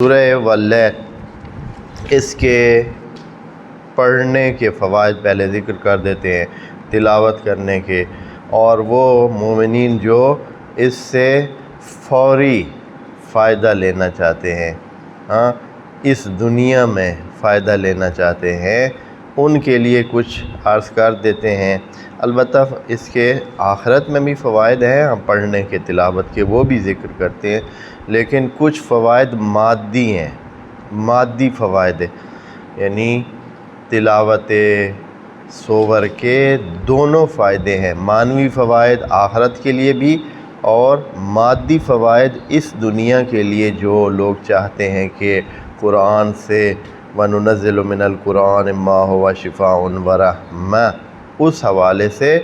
سورہ واللیل، اس کے پڑھنے کے فوائد پہلے ذکر کر دیتے ہیں، تلاوت کرنے کے، اور وہ مومنین جو اس سے فوری فائدہ لینا چاہتے ہیں، اس دنیا میں فائدہ لینا چاہتے ہیں، ان کے لیے کچھ عرض کر دیتے ہیں۔ البتہ اس کے آخرت میں بھی فوائد ہیں، ہم پڑھنے کے، تلاوت کے، وہ بھی ذکر کرتے ہیں، لیکن کچھ فوائد مادی ہیں، مادی فوائد، یعنی تلاوت سور کے دونوں فائدے ہیں، معنوی فوائد آخرت کے لیے بھی اور مادی فوائد اس دنیا کے لیے، جو لوگ چاہتے ہیں کہ قرآن سے وَنُنَزِّلُ مِنَ الْقُرْآنِ مَا هُوَ شِفَاءٌ وَرَحْمَةٌ، اس حوالے سے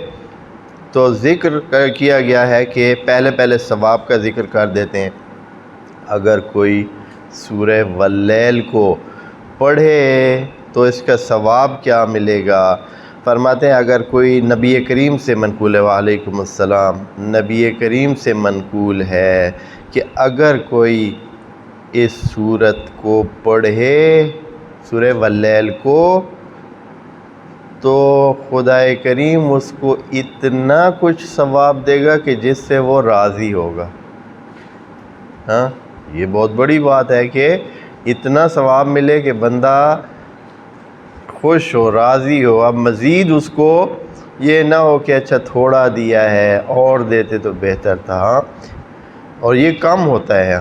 تو ذکر کیا گیا ہے کہ پہلے ثواب کا ذکر کر دیتے ہیں۔ اگر کوئی سورہ واللیل کو پڑھے تو اس کا ثواب کیا ملے گا؟ فرماتے ہیں اگر کوئی نبی کریم سے منقول ہے، وعلیکم السلام، نبی کریم سے منقول ہے کہ اگر کوئی اس سورت کو پڑھے، سورہ واللیل کو، تو خدا کریم اس کو اتنا کچھ ثواب دے گا کہ جس سے وہ راضی ہوگا۔ یہ بہت بڑی بات ہے کہ اتنا ثواب ملے کہ بندہ خوش ہو، راضی ہو۔ اب مزید اس کو یہ نہ ہو کہ اچھا تھوڑا دیا ہے، اور دیتے تو بہتر تھا، اور یہ کم ہوتا ہے۔